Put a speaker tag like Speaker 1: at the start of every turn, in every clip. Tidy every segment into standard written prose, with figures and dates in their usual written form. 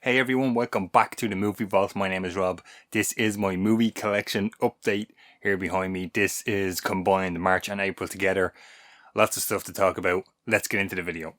Speaker 1: Hey everyone, welcome back to the Movie Vault. My name is Rob. This is my movie collection update here behind me. This is combined March and April together. Lots of stuff to talk about. Let's get into the video.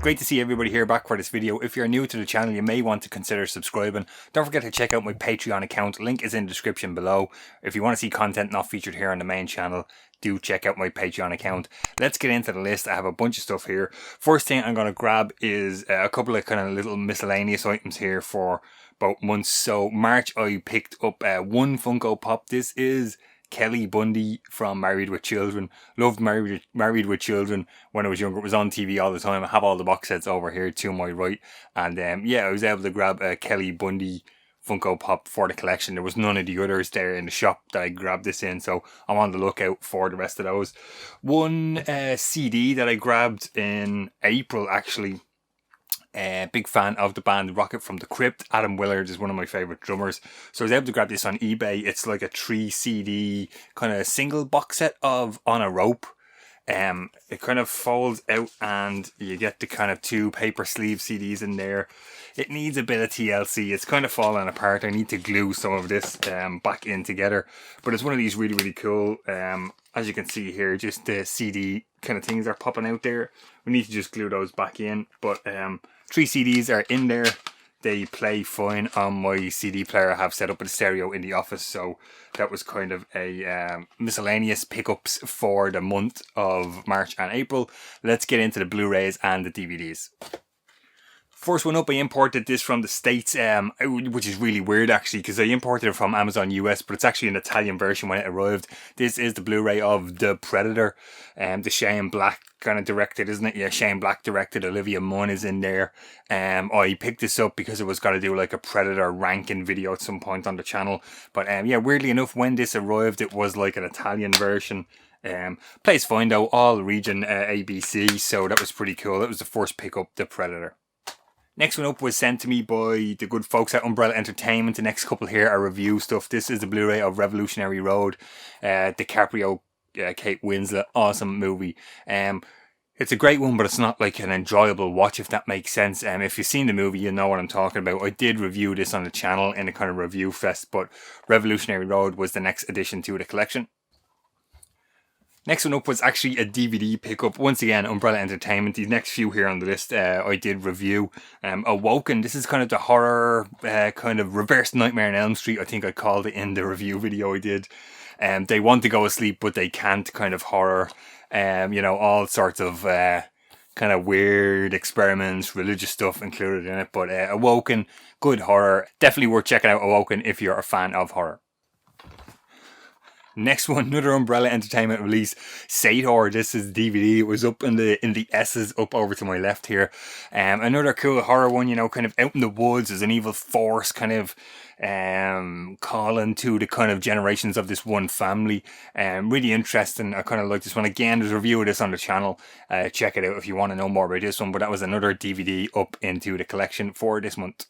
Speaker 1: Great to see everybody here back for this video. If you're new to the channel, you may want to consider subscribing. Don't forget to check out my Patreon account. Link is in the description below. If you want to see content not featured here on the main channel, do check out my Patreon account. Let's get into the list. I have a bunch of stuff here. First thing I'm going to grab is a couple of kind of little miscellaneous items here for both months. So March I picked up one Funko Pop. This is Kelly Bundy from Married with Children. Loved Married with Children when I was younger. It was on TV all the time. I have all the box sets over here to my right. And I was able to grab a Kelly Bundy Funko Pop for the collection. There was none of the others there in the shop that I grabbed this in, so I'm on the lookout for the rest of those. One CD that I grabbed in April, actually. Big fan of the band Rocket from the Crypt. Adam Willard is one of my favourite drummers, so I was able to grab this on eBay. It's like a 3 CD kind of single box set of On a Rope. It kind of folds out and you get the kind of 2 paper sleeve CDs in there. It needs a bit of TLC. It's kind of falling apart. I need to glue some of this back in together, but it's one of these really cool, as you can see here, just the CD kind of things are popping out there. We need to just glue those back in, but 3 CDs are in there. They play fine on my CD player I have set up with a stereo in the office, so that was kind of a miscellaneous pickups for the month of March and April. Let's get into the Blu-rays and the DVDs. First one up, I imported this from the States, which is really weird actually, because I imported it from Amazon US, but it's actually an Italian version when it arrived. This is the Blu-ray of The Predator, the Shane Black kind of directed, isn't it? Yeah, Shane Black directed. Olivia Munn is in there. I picked this up because it was going to do like a Predator ranking video at some point on the channel. But weirdly enough, when this arrived, it was like an Italian version. Plays fine though, all region ABC, so that was pretty cool. That was the first pickup, The Predator. Next one up was sent to me by the good folks at Umbrella Entertainment. The next couple here are review stuff. This is the Blu-ray of Revolutionary Road. DiCaprio, Kate Winslet, awesome movie. It's a great one, but it's not like an enjoyable watch, if that makes sense. If you've seen the movie, you know what I'm talking about. I did review this on the channel in a kind of review fest, but Revolutionary Road was the next addition to the collection. Next one up was actually a DVD pickup. Once again, Umbrella Entertainment. These next few here on the list I did review. Awoken. This is kind of the horror, kind of reverse Nightmare on Elm Street, I think I called it in the review video I did. They want to go asleep, but they can't, kind of horror. All sorts of kind of weird experiments, religious stuff included in it. But Awoken, good horror. Definitely worth checking out Awoken if you're a fan of horror. Next one, another Umbrella Entertainment release, Sator. This is DVD. It was up in the S's up over to my left here. Another cool horror one, kind of out in the woods. There's an evil force kind of calling to the kind of generations of this one family. Really interesting. I kind of like this one. Again, there's a review of this on the channel. Check it out if you want to know more about this one. But that was another DVD up into the collection for this month.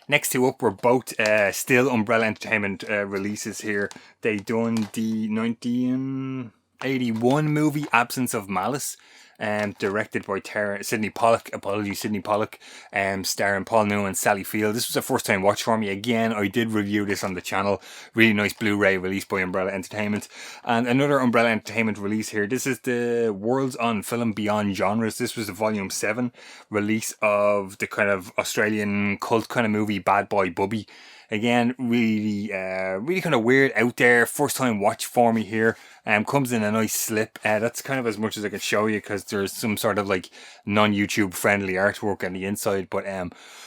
Speaker 1: Next two up were both still Umbrella Entertainment releases here. They done the 1981 movie Absence of Malice, directed by Sidney Pollack, starring Paul Newman and Sally Field. This was a first time watch for me. Again, I did review this on the channel. Really nice Blu-ray released by Umbrella Entertainment. And another Umbrella Entertainment release here. This is the Worlds on Film Beyond Genres. This was the Volume 7 release of the kind of Australian cult kind of movie Bad Boy Bubby. Again, really kind of weird, out there, first time watch for me here. Comes in a nice slip. That's kind of as much as I can show you, because there's some sort of like non-YouTube friendly artwork on the inside. But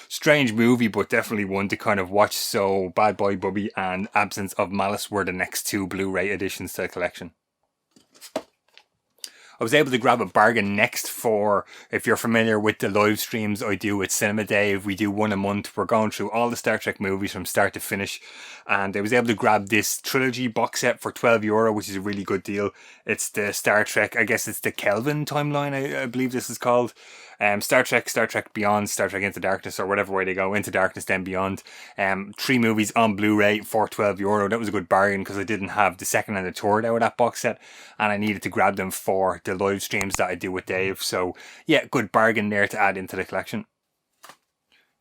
Speaker 1: strange movie, but definitely one to kind of watch. So Bad Boy Bubby and Absence of Malice were the next 2 Blu-ray additions to the collection. I was able to grab a bargain next for, if you're familiar with the live streams I do with Cinema Dave, we do one a month. We're going through all the Star Trek movies from start to finish. And I was able to grab this trilogy box set for €12, which is a really good deal. It's the Star Trek, I guess it's the Kelvin timeline, I believe this is called. Star Trek, Star Trek Beyond, Star Trek Into Darkness, or whatever way they go, Into Darkness then Beyond. 3 movies on Blu-ray for €12. That was a good bargain because I didn't have the second and the third out of that box set, and I needed to grab them for the live streams that I do with Dave. So yeah, good bargain there to add into the collection.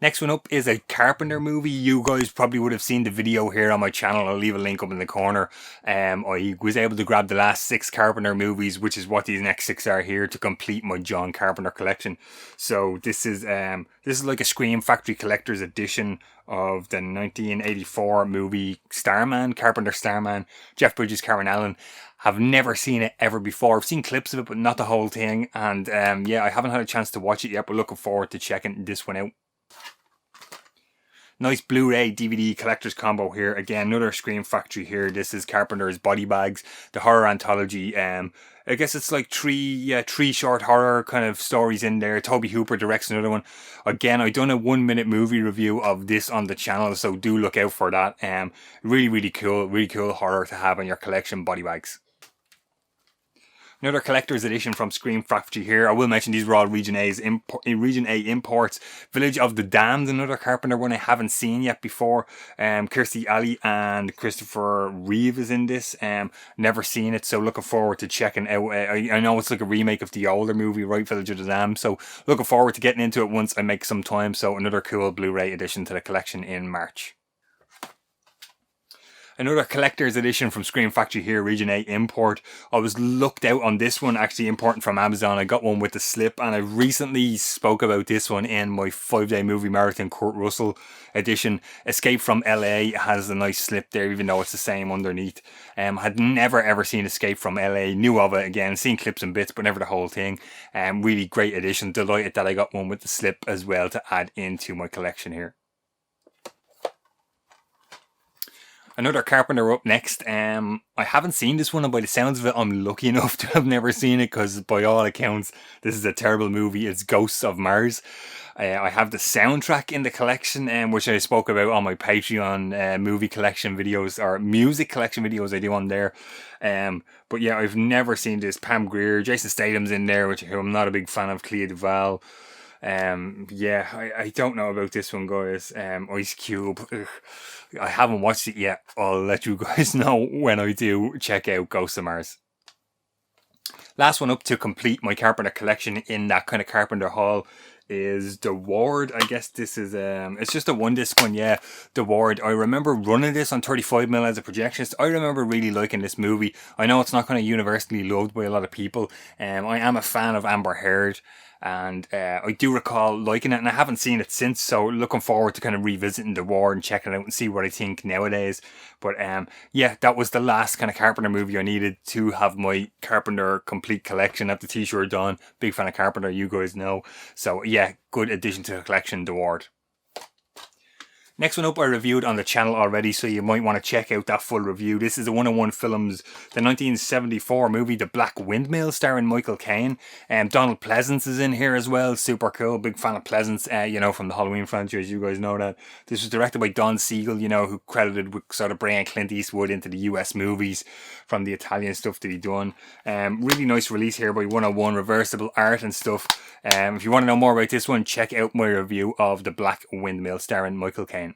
Speaker 1: Next one up is a Carpenter movie. You guys probably would have seen the video here on my channel. I'll leave a link up in the corner. I was able to grab the last 6 Carpenter movies, which is what these next 6 are here, to complete my John Carpenter collection. So this is like a Scream Factory Collector's Edition of the 1984 movie Starman, Carpenter Starman, Jeff Bridges, Karen Allen. Have never seen it ever before. I've seen clips of it, but not the whole thing. And yeah, I haven't had a chance to watch it yet, but looking forward to checking this one out. Nice Blu-ray DVD collector's combo here. Again, another Scream Factory here. This is Carpenter's Body Bags, the horror anthology. I guess it's like three short horror kind of stories in there. Toby Hooper directs another one. Again, I've done a 1-minute movie review of this on the channel, so do look out for that. Really cool horror to have in your collection, Body Bags. Another collector's edition from Scream Factory here. I will mention these were all Region A imports. Village of the Damned, another Carpenter one I haven't seen yet before. Kirstie Alley and Christopher Reeve is in this. Never seen it, so looking forward to checking out. I know it's like a remake of the older movie, right? Village of the Damned. So looking forward to getting into it once I make some time. So another cool Blu-ray edition to the collection in March. Another collector's edition from Scream Factory here, Region A import. I was looked out on this one, actually importing from Amazon. I got one with the slip, and I recently spoke about this one in my 5-day movie marathon Kurt Russell edition. Escape from LA has a nice slip there, even though it's the same underneath. Had never ever seen Escape from LA, knew of it again, seen clips and bits, but never the whole thing. Really great edition. Delighted that I got one with the slip as well to add into my collection here. Another Carpenter up next. I haven't seen this one, and by the sounds of it, I'm lucky enough to have never seen it, because by all accounts, this is a terrible movie. It's Ghosts of Mars. I have the soundtrack in the collection, which I spoke about on my Patreon movie collection videos, or music collection videos I do on there. But yeah, I've never seen this. Pam Grier, Jason Statham's in there, who I'm not a big fan of, Clea Duvall. Yeah, I don't know about this one, guys. Ice Cube. Ugh. I haven't watched it yet. I'll let you guys know when I do check out Ghosts of Mars. Last one up to complete my Carpenter collection in that kind of Carpenter haul is The Ward. I guess this is it's just a 1-disc one, yeah. The Ward. I remember running this on 35mm as a projectionist. I remember really liking this movie. I know it's not kind of universally loved by a lot of people. I am a fan of Amber Heard, and I do recall liking it, and I haven't seen it since, so looking forward to kind of revisiting The Ward and checking it out and see what I think nowadays. But yeah, that was the last kind of Carpenter movie I needed to have my Carpenter complete collection at the T-shirt on. Big fan of Carpenter, you guys know. So yeah, good addition to the collection, The Ward. Next one up I reviewed on the channel already, so you might want to check out that full review. This is the 101 Films, the 1974 movie The Black Windmill, starring Michael Caine. Donald Pleasance is in here as well, super cool, big fan of Pleasance, you know, from the Halloween franchise, you guys know that. This was directed by Don Siegel, you know, who credited with sort of bringing Clint Eastwood into the US movies from the Italian stuff that he done. Really nice release here by 101, reversible art and stuff. If you want to know more about this one, check out my review of The Black Windmill, starring Michael Caine.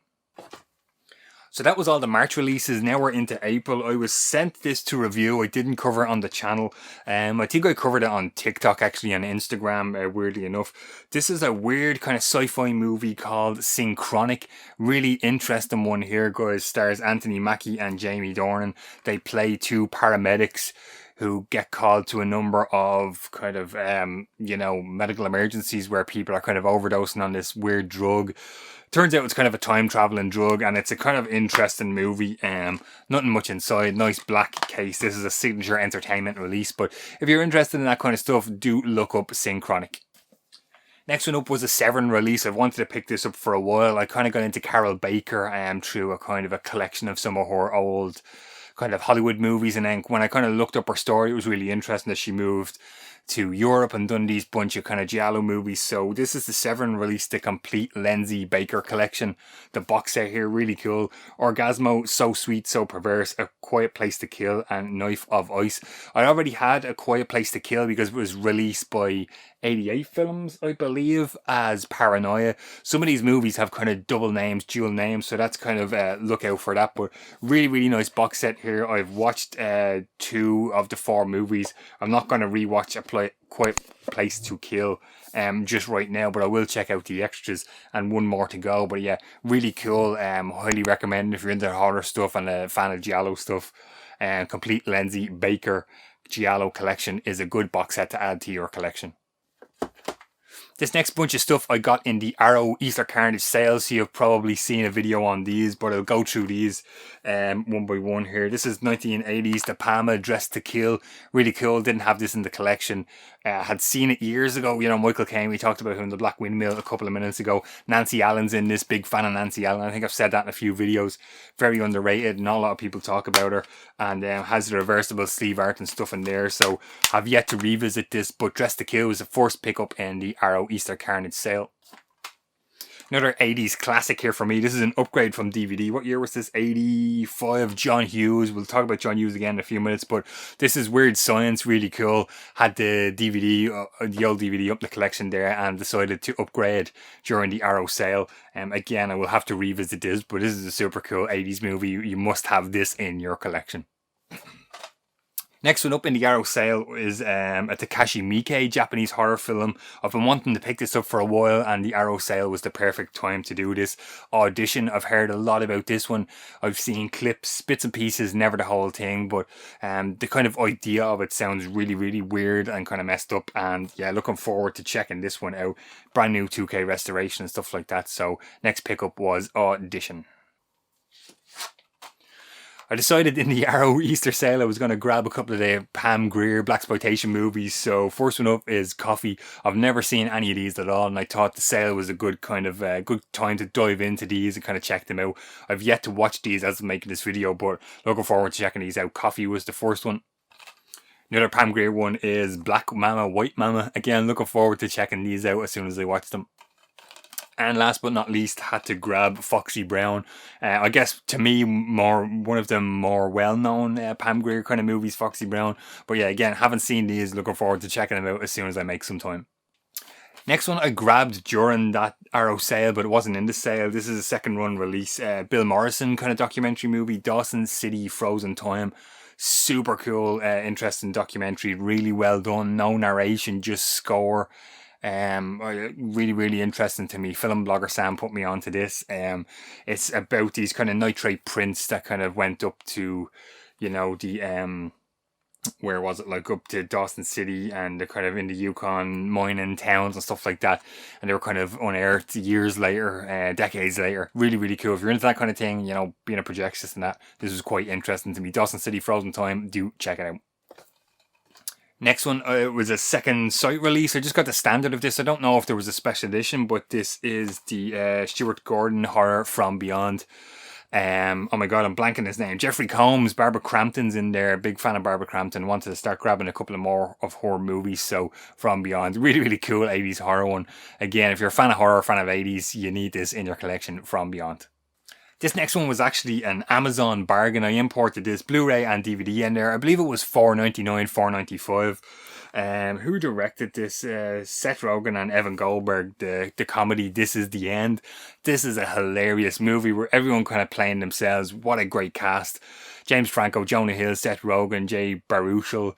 Speaker 1: So that was all the March releases. Now we're into April. I was sent this to review. I didn't cover it on the channel. I think I covered it on TikTok, actually, on Instagram, weirdly enough. This is a weird kind of sci-fi movie called Synchronic. Really interesting one here, guys. Stars Anthony Mackie and Jamie Dornan. They play 2 paramedics who get called to a number of kind of, you know, medical emergencies where people are kind of overdosing on this weird drug. Turns out it's kind of a time-traveling drug, and it's a kind of interesting movie. Nothing much inside. Nice black case. This is a signature entertainment release, but if you're interested in that kind of stuff, do look up Synchronic. Next one up was a Severin release. I've wanted to pick this up for a while. I kind of got into Carol Baker through a kind of a collection of some of her old kind of Hollywood movies, and then when I kind of looked up her story, it was really interesting that she moved to Europe and done these bunch of kind of giallo movies. So this is the Severin released the complete Lindsay Baker collection. The box set here, really cool. Orgasmo, So Sweet, So Perverse, A Quiet Place to Kill, and Knife of Ice. I already had A Quiet Place to Kill because it was released by 88 Films, I believe, as Paranoia. Some of these movies have kind of double names, dual names, so that's kind of look out for that. But really, really nice box set here. I've watched 2 of the 4 movies. I'm not going to rewatch A Quiet Place to Kill just right now, but I will check out the extras and one more to go. But yeah, really cool. Highly recommend if you're into horror stuff and a fan of giallo stuff. Complete Lindsay Baker giallo collection is a good box set to add to your collection. This next bunch of stuff I got in the Arrow Easter Carnage sale, so you've probably seen a video on these, but I'll go through these one by one here. This is 1980s De Palma Dressed to Kill. Really cool. Didn't have this in the collection. Had seen it years ago. You know, Michael Caine, we talked about him in The Black Windmill a couple of minutes ago. Nancy Allen's in this. Big fan of Nancy Allen. I think I've said that in a few videos. Very underrated. Not a lot of people talk about her. And has the reversible sleeve art and stuff in there. So I've yet to revisit this, but Dressed to Kill was the first pickup in the Arrow Easter Carnage sale. Another 80s classic here for me. This is an upgrade from DVD. What year was this? 85. John Hughes. We'll talk about John Hughes again in a few minutes, but this is Weird Science. Really cool. Had the DVD, the old DVD up in the collection there, and decided to upgrade during the Arrow sale. Again, I will have to revisit this, but this is a super cool 80s movie. You must have this in your collection. Next one up in the Arrow sale is a Takashi Miike Japanese horror film. I've been wanting to pick this up for a while, and the Arrow sale was the perfect time to do this. Audition, I've heard a lot about this one. I've seen clips, bits and pieces, never the whole thing, but the kind of idea of it sounds really, really weird and kind of messed up. And yeah, looking forward to checking this one out. Brand new 2K restoration and stuff like that. So next pickup was Audition. I decided in the Arrow Easter sale I was going to grab a couple of the Pam Grier blaxploitation movies. So first one up is Coffee. I've never seen any of these at all, and I thought the sale was a good kind of good time to dive into these and kind of check them out. I've yet to watch these as I'm making this video, but looking forward to checking these out. Coffee was the first one. Another Pam Grier one is Black Mama, White Mama. Again, looking forward to checking these out as soon as I watch them. And last but not least, had to grab Foxy Brown. I guess to me, one of the more well-known Pam Grier kind of movies, Foxy Brown. But yeah, again, haven't seen these. Looking forward to checking them out as soon as I make some time. Next one I grabbed during that Arrow sale, but it wasn't in the sale. This is a second run release. Bill Morrison kind of documentary movie, Dawson City Frozen Time. Super cool, interesting documentary. Really well done. No narration, just score. Really, really interesting to me. Film blogger Sam put me onto this. It's about these kind of nitrate prints that kind of went up to, you know, the where was it, like up to Dawson City, and they're kind of in the Yukon mining towns and stuff like that, and they were kind of unearthed years later, decades later. Really, really cool. If you're into that kind of thing, you know, being a projectionist and that, this was quite interesting to me. Dawson City Frozen Time, do check it out. Next one was a second site release. I just got the standard of this. I don't know if there was a special edition, but this is the Stuart Gordon horror From Beyond. Oh my god, I'm blanking his name. Jeffrey Combs, Barbara Crampton's in there. Big fan of Barbara Crampton. Wanted to start grabbing a couple of more of horror movies. So From Beyond, really, really cool 80s horror one. Again, if you're a fan of horror, fan of 80s, you need this in your collection, From Beyond. This next one was actually an Amazon bargain. I imported this Blu-ray and DVD in there. I believe it was $4.99, $4.95. Who directed this? Seth Rogen and Evan Goldberg. The comedy This Is the End. This is a hilarious movie where everyone kind of playing themselves. What a great cast. James Franco, Jonah Hill, Seth Rogen, Jay Baruchel,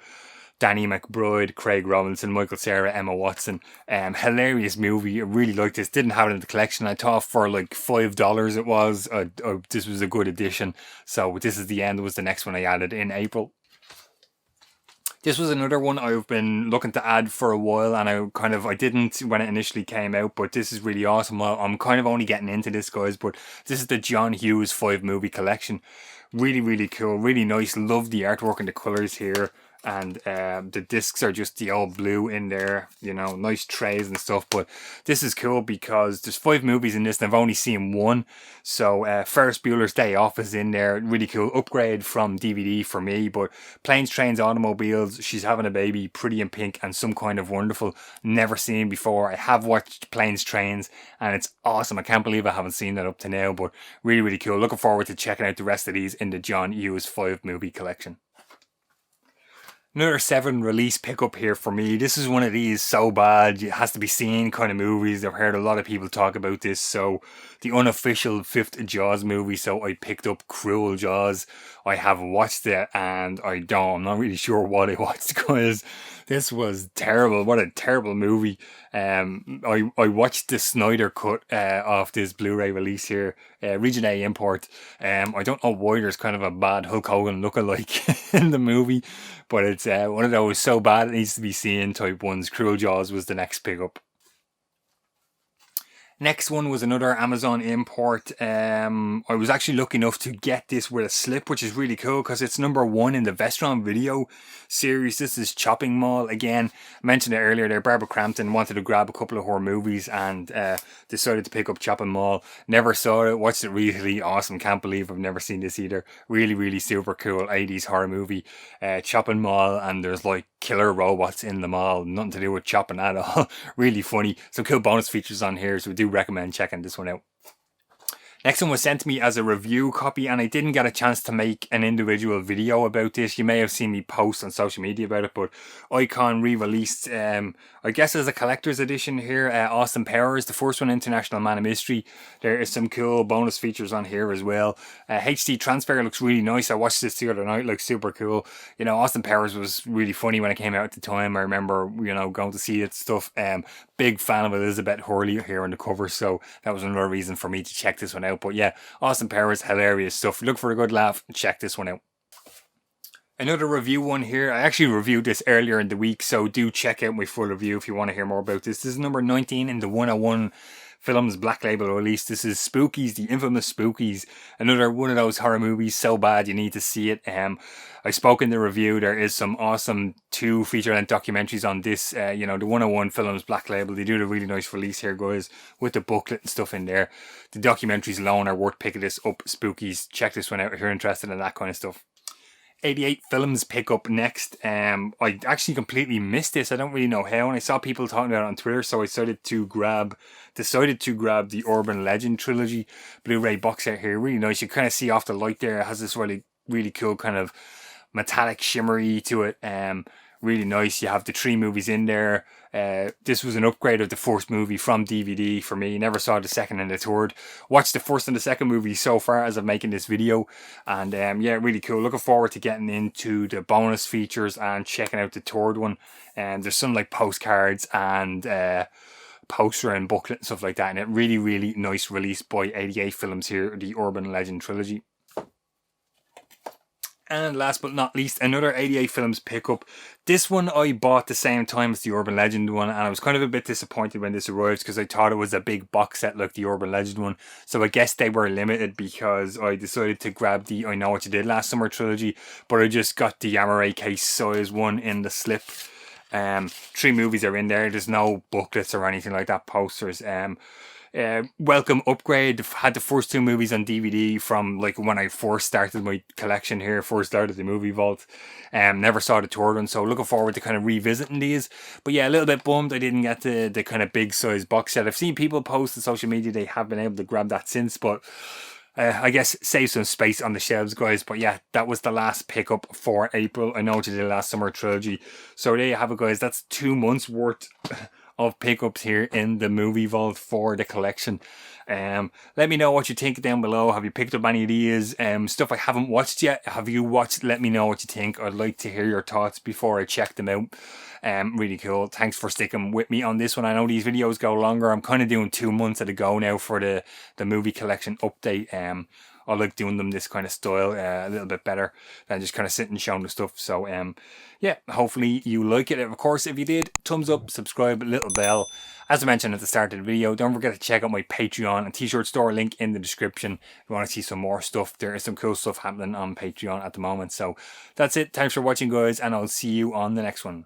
Speaker 1: Danny McBride, Craig Robinson, Michael Cera, Emma Watson. Hilarious movie. I really liked this. Didn't have it in the collection. I thought for like $5 it was. This was a good addition. So This Is the End was the next one I added in April. This was another one I've been looking to add for a while, and I didn't when it initially came out, but this is really awesome. I'm kind of only getting into this, guys, but this is the John Hughes 5 movie collection. Really, really cool. Really nice. Love the artwork and the colours here. and the discs are just the old blue in there, you know, nice trays and stuff. But this is cool because there's 5 movies in this and I've only seen one. So Ferris Bueller's Day Off is in there, really cool upgrade from DVD for me. But Planes, Trains, Automobiles, She's Having a Baby, Pretty in Pink, and Some Kind of Wonderful, never seen before. I have watched Planes, Trains, and it's awesome. I can't believe I haven't seen that up to now, but really, really cool. Looking forward to checking out the rest of these in the John Hughes 5 movie collection. Another 7 release pickup here for me. This is one of these so bad it has to be seen kind of movies. I've heard a lot of people talk about this. So the unofficial 5th Jaws movie. So I picked up Cruel Jaws. I haven't watched it and I'm not really sure what I watched because this was terrible. What a terrible movie. I watched the Snyder cut of this Blu-ray release here, Region A import. I don't know why there's kind of a bad Hulk Hogan lookalike in the movie, but it's one of those so bad it needs to be seen type ones. Cruel Jaws was the next pickup. Next one was another Amazon import. I was actually lucky enough to get this with a slip, which is really cool because it's number 1 in the Vestron video series. This is Chopping Mall. Again, I mentioned it earlier there. Barbara Crampton wanted to grab a couple of her movies and decided to pick up Chopping Mall. Never saw it. Watched it recently. Awesome. Can't believe I've never seen this either. Really, really super cool 80s horror movie. Chopping Mall, and there's like killer robots in the mall. Nothing to do with chopping at all. Really funny. Some cool bonus features on here, so we do recommend checking this one out. Next one was sent to me as a review copy and I didn't get a chance to make an individual video about this. You may have seen me post on social media about it, but Icon re-released, I guess as a collector's edition here, Austin Powers, the first one, International Man of Mystery. There is some cool bonus features on here as well. HD transfer looks really nice. I watched this the other night, looks super cool. You know, Austin Powers was really funny when it came out at the time. I remember, you know, going to see it stuff. Big fan of Elizabeth Hurley here on the cover, so that was another reason for me to check this one out. But yeah, Austin Powers, hilarious stuff. Look for a good laugh and check this one out. Another review one here. I actually reviewed this earlier in the week, so do check out my full review if you want to hear more about this. This is number 19 in the 101 Films Black Label release. This is Spookies, the infamous Spookies. Another one of those horror movies so bad you need to see it. I spoke in the review. There is some awesome 2 feature-length documentaries on this. You know, the 101 Films Black Label. They do a really nice release here, guys, with the booklet and stuff in there. The documentaries alone are worth picking this up. Spookies. Check this one out if you're interested in that kind of stuff. 88 Films pick up next. I actually completely missed this. I don't really know how, and I saw people talking about it on Twitter, so I decided to grab the Urban Legend trilogy Blu-ray box set here. Really nice. You kind of see off the light there. It has this really cool kind of metallic shimmery to it. Really nice. You have the 3 movies in there. This was an upgrade of the first movie from DVD for me. Never saw the second and the third. Watched the first and the second movie so far as I'm making this video. And yeah, really cool. Looking forward to getting into the bonus features and checking out the third one. And there's some like postcards and poster and booklet and stuff like that. And it really, really nice release by 88 Films here, the Urban Legend trilogy. And last but not least, another 88 Films pickup. This one I bought the same time as the Urban Legend one, and I was kind of a bit disappointed when this arrived because I thought it was a big box set like the Urban Legend one. So I guess they were limited because I decided to grab the I Know What You Did Last Summer trilogy, but I just got the Amaray case size one in the slip. 3 movies are in there. There's no booklets or anything like that, posters. Welcome upgrade. Had the first 2 movies on DVD from like when I first started my collection here, first started the movie vault. Never saw the third one, so looking forward to kind of revisiting these. But yeah, a little bit bummed I didn't get the kind of big size box set. I've seen people post on social media they have been able to grab that since, but I guess save some space on the shelves, guys. But yeah, that was the last pickup for April. I Know What You Did Last Summer trilogy. So there you have it, guys. That's 2 months worth of pickups here in the movie vault for the collection. Let me know what you think down below. Have you picked up any of these? Stuff I haven't watched yet. Have you watched? Let me know what you think. I'd like to hear your thoughts before I check them out. Really cool. Thanks for sticking with me on this one. I know these videos go longer. I'm kind of doing 2 months at a go now for the movie collection update. I like doing them this kind of style a little bit better than just kind of sitting and showing the stuff. So yeah, hopefully you like it. Of course, if you did, thumbs up, subscribe, little bell. As I mentioned at the start of the video, don't forget to check out my Patreon and t-shirt store, link in the description. If you want to see some more stuff, there is some cool stuff happening on Patreon at the moment. So that's it. Thanks for watching, guys, and I'll see you on the next one.